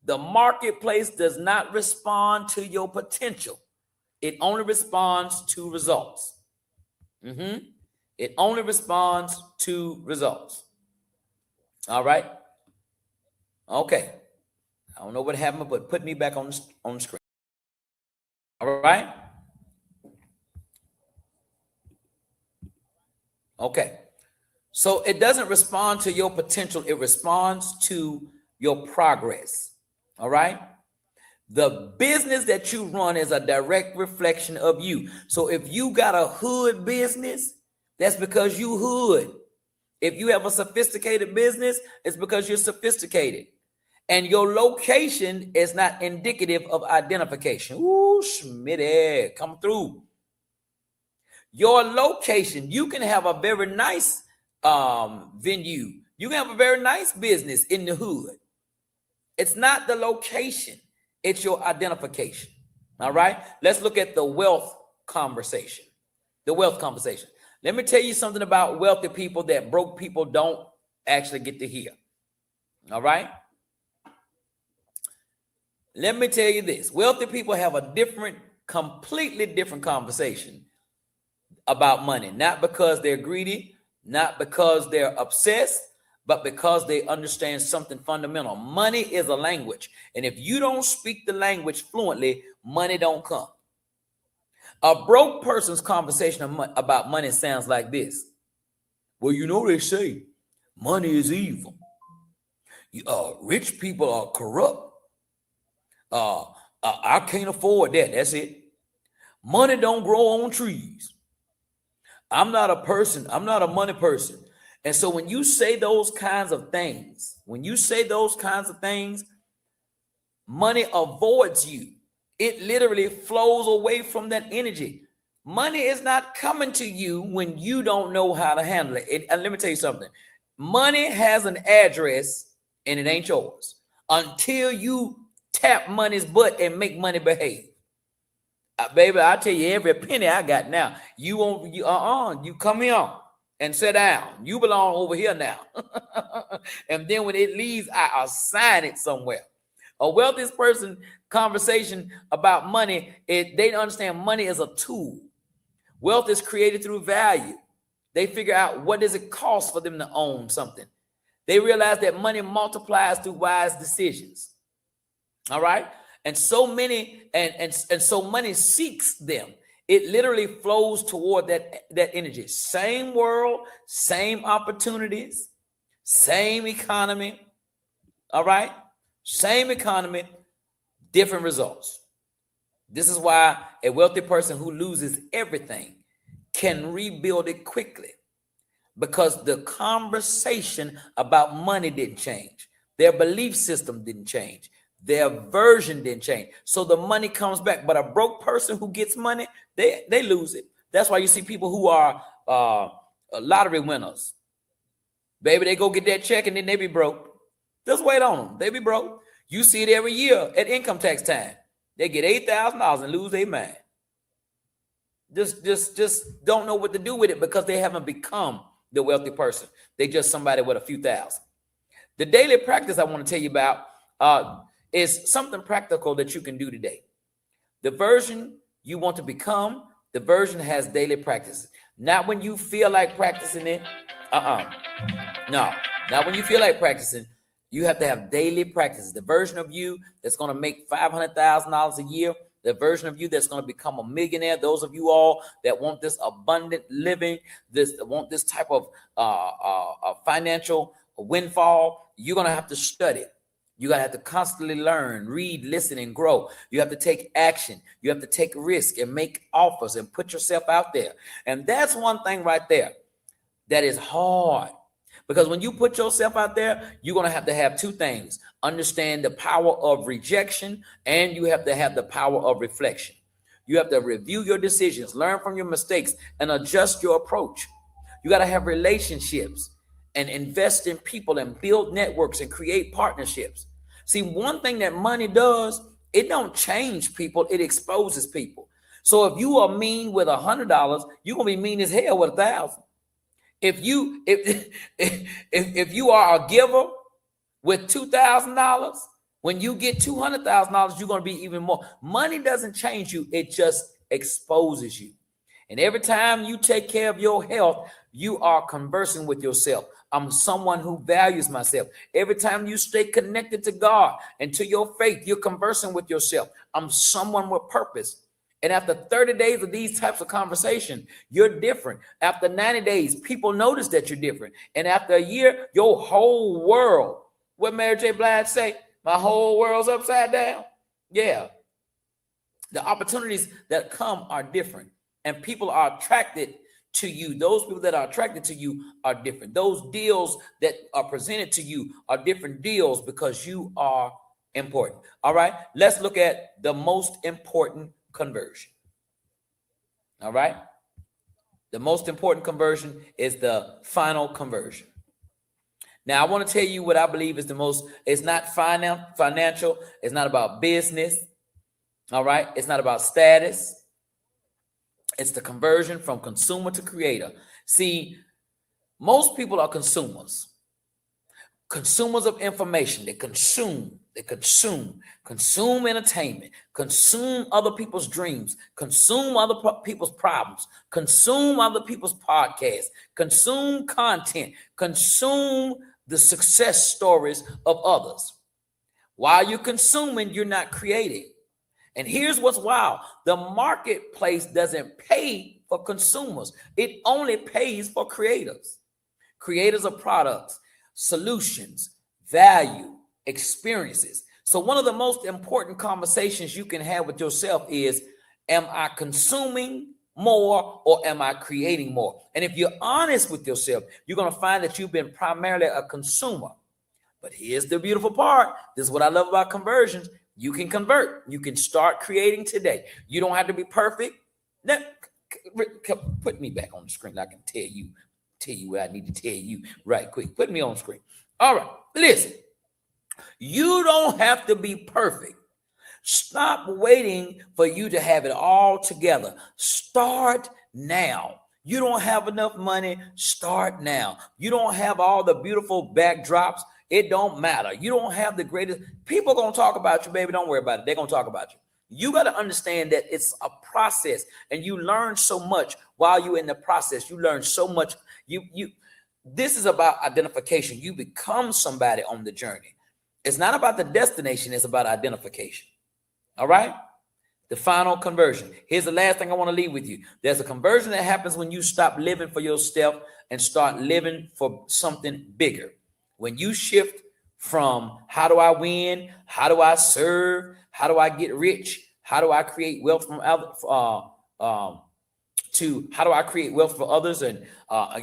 The marketplace does not respond to your potential. It only responds to results. It only responds to results. All right. Okay. I don't know what happened, but put me back on the screen. All right. Okay. So it doesn't respond to your potential. It responds to your progress. All right. The business that you run is a direct reflection of you. So if you got a hood business, that's because you hood. If you have a sophisticated business, it's because you're sophisticated. And your location is not indicative of identification. Ooh, Schmitty, come through. Your location, you can have a very nice venue. You can have a very nice business in the hood. It's not the location. It's your identification. All right. Let's look at the wealth conversation. The wealth conversation. Let me tell you something about wealthy people that broke people don't actually get to hear. All right. Let me tell you this. Wealthy people have a completely different conversation about money. Not because they're greedy, not because they're obsessed, but because they understand something fundamental. Money is a language. And if you don't speak the language fluently, money don't come. A broke person's conversation about money sounds like this. Well, you know, they say money is evil. Rich people are corrupt. I can't afford that. That's it. Money don't grow on trees. I'm not a person. I'm not a money person. And so when you say those kinds of things, money avoids you. It literally flows away from that energy. Money is not coming to you when you don't know how to handle it. And let me tell you something. Money has an address and it ain't yours until you tap money's butt and make money behave. Baby, I tell you, every penny I got now, you come here and sit down. You belong over here now. And then when it leaves, I assign it somewhere. A wealthy person conversation about money, they understand money is a tool. Wealth is created through value. They figure out what does it cost for them to own something. They realize that money multiplies through wise decisions. All right. And so many, and so money seeks them. It literally flows toward that energy. Same world, same opportunities, same economy. All right. Same economy, different results. This is why a wealthy person who loses everything can rebuild it quickly, because the conversation about money didn't change. Their belief system didn't change. Their version didn't change. So the money comes back. But a broke person who gets money, they lose it. That's why you see people who are lottery winners. Baby, they go get that check and then they be broke. Just wait on them. They be broke. You see it every year at income tax time. They get $8,000 and lose their mind. Just don't know what to do with it because they haven't become the wealthy person. They just somebody with a few thousand. The daily practice I want to tell you about is something practical that you can do today. The version you want to become, the version has daily practices. Not when you feel like practicing it. No, not when you feel like practicing. You have to have daily practices. The version of you that's going to make $500,000 a year, the version of you that's going to become a millionaire, those of you all that want this abundant living, want this type of financial windfall, you're going to have to study. You're going to have to constantly learn, read, listen, and grow. You have to take action. You have to take risk and make offers and put yourself out there. And that's one thing right there that is hard. Because when you put yourself out there, you're going to have two things. Understand the power of rejection, and you have to have the power of reflection. You have to review your decisions, learn from your mistakes, and adjust your approach. You got to have relationships and invest in people and build networks and create partnerships. See, one thing that money does, it don't change people, it exposes people. So if you are mean with $100, you're going to be mean as hell with 1,000. If you are a giver with $2,000, when you get $200,000, you're going to be even more. Money doesn't change you. It just exposes you. And every time you take care of your health, you are conversing with yourself. I'm someone who values myself. Every time you stay connected to God and to your faith, you're conversing with yourself. I'm someone with purpose. And after 30 days of these types of conversation, you're different. After 90 days, people notice that you're different. And after a year, your whole world, what Mary J. Blige say? My whole world's upside down. Yeah. The opportunities that come are different. And people are attracted to you. Those people that are attracted to you are different. Those deals that are presented to you are different deals because you are important. All right. Let's look at the most important conversion. All right. The most important conversion is the final conversion. Now, I want to tell you what I believe is the most, it's not financial. It's not about business. All right. It's not about status. It's the conversion from consumer to creator. See, most people are consumers of information. They consume entertainment, consume other people's dreams, consume other people's problems, consume other people's podcasts, consume content, consume the success stories of others. While you're consuming, you're not creating. And here's what's wild. The marketplace doesn't pay for consumers. It only pays for creators. Creators of products, solutions, value, experiences. So one of the most important conversations you can have with yourself is, am I consuming more or am I creating more? And if you're honest with yourself, you're going to find that you've been primarily a consumer. But here's the beautiful part. This is what I love about conversions. You can convert. You can start creating today. You don't have to be perfect. Now, put me back on the screen. I can tell you what I need to tell you right quick. Put me on the screen. All right. Listen. You don't have to be perfect. Stop waiting for you to have it all together. Start now. You don't have enough money. Start now. You don't have all the beautiful backdrops. It don't matter. You don't have the greatest. People are going to talk about you, baby. Don't worry about it. They're going to talk about you. You got to understand that it's a process, and you learn so much while you're in the process. You learn so much. This is about identification. You become somebody on the journey. It's not about the destination. It's about identification. All right. The final conversion. Here's the last thing I want to leave with you. There's a conversion that happens when you stop living for yourself and start living for something bigger. When you shift from how do I win, how do I serve, how do I get rich, how do I create wealth from others, to how do I create wealth for others, and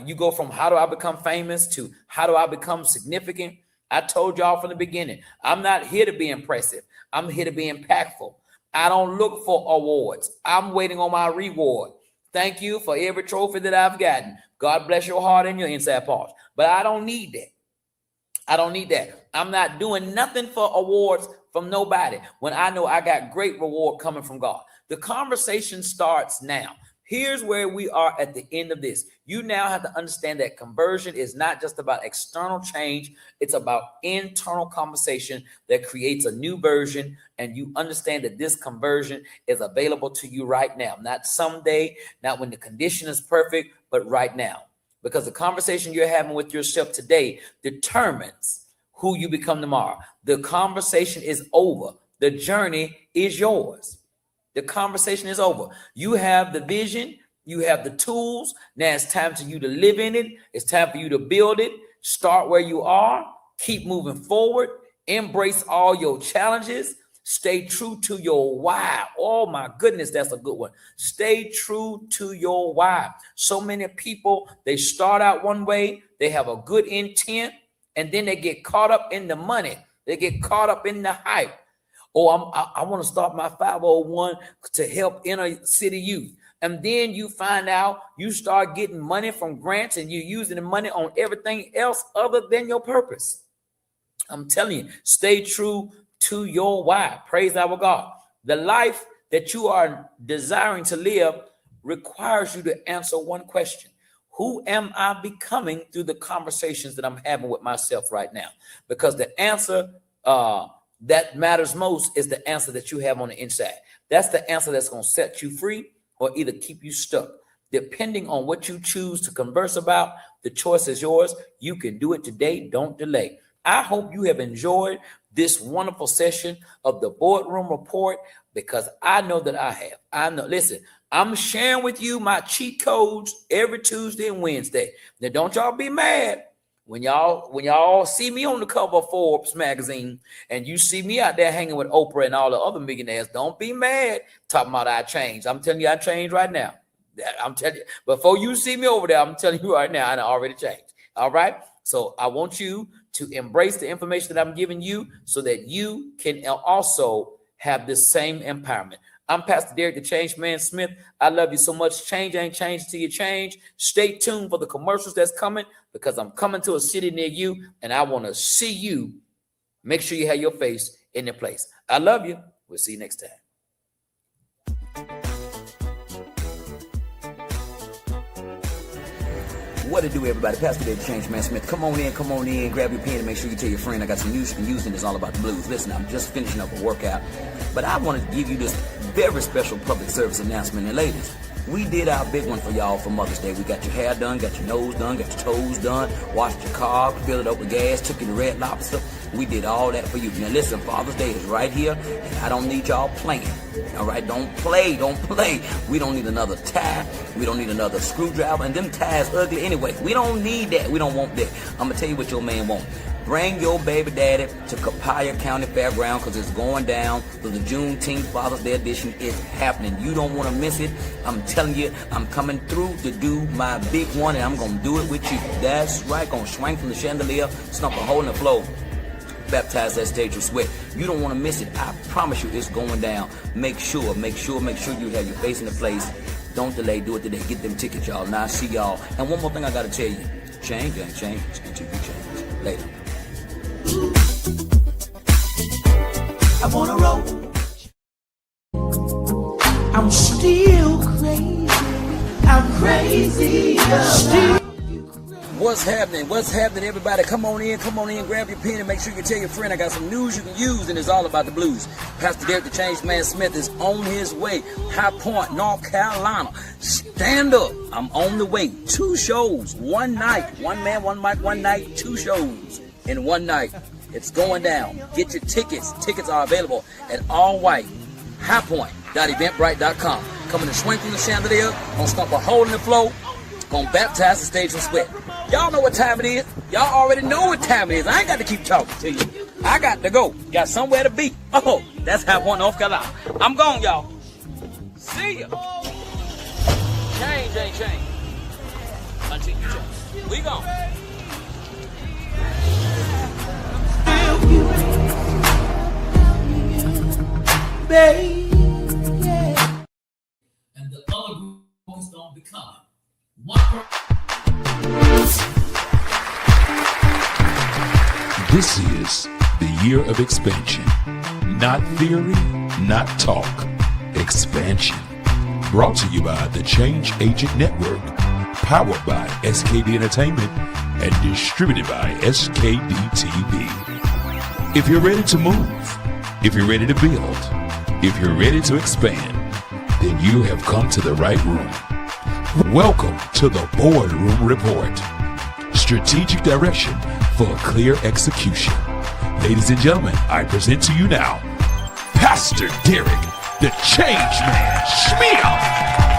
you go from how do I become famous to how do I become significant. I told y'all from the beginning, I'm not here to be impressive. I'm here to be impactful. I don't look for awards. I'm waiting on my reward. Thank you for every trophy that I've gotten. God bless your heart and your inside parts. But I don't need that. I don't need that. I'm not doing nothing for awards from nobody when I know I got great reward coming from God. The conversation starts now. Here's where we are at the end of this. You now have to understand that conversion is not just about external change. It's about internal conversation that creates a new version. And you understand that this conversion is available to you right now. Not someday, not when the condition is perfect, but right now. Because the conversation you're having with yourself today determines who you become tomorrow. The conversation is over. The journey is yours. The conversation is over. You have the vision. You have the tools. Now it's time for you to live in it. It's time for you to build it. Start where you are. Keep moving forward. Embrace all your challenges. Stay true to your why. Oh my goodness, that's a good one. Stay true to your why. So many people, they start out one way, they have a good intent, and then they get caught up in the money. They get caught up in the hype. Oh, I want to start my 501 to help inner city youth. And then you find out you start getting money from grants and you're using the money on everything else other than your purpose. I'm telling you, stay true to your why. Praise our God. The life that you are desiring to live requires you to answer one question. Who am I becoming through the conversations that I'm having with myself right now? Because the answer that matters most is the answer that you have on the inside. That's the answer that's going to set you free or either keep you stuck. Depending on what you choose to converse about, the choice is yours. You can do it today. Don't delay. I hope you have enjoyed this wonderful session of the Boardroom Report, because I know that I have. I know. Listen, I'm sharing with you my cheat codes every Tuesday and Wednesday. Now, don't y'all be mad when y'all see me on the cover of Forbes magazine and you see me out there hanging with Oprah and all the other millionaires. Don't be mad talking about I changed. I'm telling you, I changed right now. I'm telling you, before you see me over there, I'm telling you right now, I already changed. All right. So I want you to embrace the information that I'm giving you so that you can also have this same empowerment. I'm Pastor Derek, the Change Man Smith. I love you so much. Change ain't changed till you change. Stay tuned for the commercials that's coming, because I'm coming to a city near you and I want to see you. Make sure you have your face in the place. I love you. We'll see you next time. What it do, everybody? Pastor Derek, the Change Man Smith. Come on in, grab your pen and make sure you tell your friend I got some news you can use, and it's all about the blues. Listen, I'm just finishing up a workout, but I want to give you this very special public service announcement. And ladies, we did our big one for y'all for Mother's Day. We got your hair done, got your nose done, got your toes done, washed your car, filled it up with gas, took you to Red Lobster. We did all that for you. Now listen, Father's Day is right here, and I don't need y'all playing. All right, don't play. We don't need another tie. We don't need another screwdriver. And them ties ugly anyway. We don't need that. We don't want that. I'm going to tell you what your man wants. Bring your baby daddy to Copiah County Fairground, because it's going down for the Juneteenth Father's Day edition. It's happening. You don't want to miss it. I'm telling you, I'm coming through to do my big one, and I'm going to do it with you. That's right. Going to swing from the chandelier, stomp a hole in the floor, baptize that stage with sweat. You don't want to miss it. I promise you it's going down. Make sure you have your face in the place. Don't delay. Do it today. Get them tickets, y'all. Now I see y'all. And one more thing I got to tell you. Change ain't changed until you change. Later. I wanna roll. I'm still crazy. I'm crazy. What's happening, everybody? Come on in, grab your pen and make sure you tell your friend I got some news you can use, and it's all about the blues. Pastor Derek, the Change Man Smith, is on his way. High Point, North Carolina. Stand up. I'm on the way. 2 shows, one night. One man, one mic, one night. 2 shows in one night. It's going down. Get your tickets. Tickets are available at all white. highpoint.eventbrite.com. Coming to swing from the chandelier, gonna stomp a hole in the floor, gonna baptize the stage with sweat. Y'all know what time it is. Y'all already know what time it is. I ain't got to keep talking to you. I got to go. Got somewhere to be. Oh, that's High Point, North Carolina. I'm gone, y'all. See ya. Change ain't changed until you change. We gone. And the other group focused on becoming one. This is the year of expansion. Not theory, not talk. Expansion. Brought to you by the Change Agent Network. Powered by SKD Entertainment and distributed by SKD TV. If you're ready to move, if you're ready to build, if you're ready to expand, then you have come to the right room. Welcome to the Boardroom Report. Strategic direction for clear execution. Ladies and gentlemen, I present to you now, Pastor Derek, the Change Man. Shmear.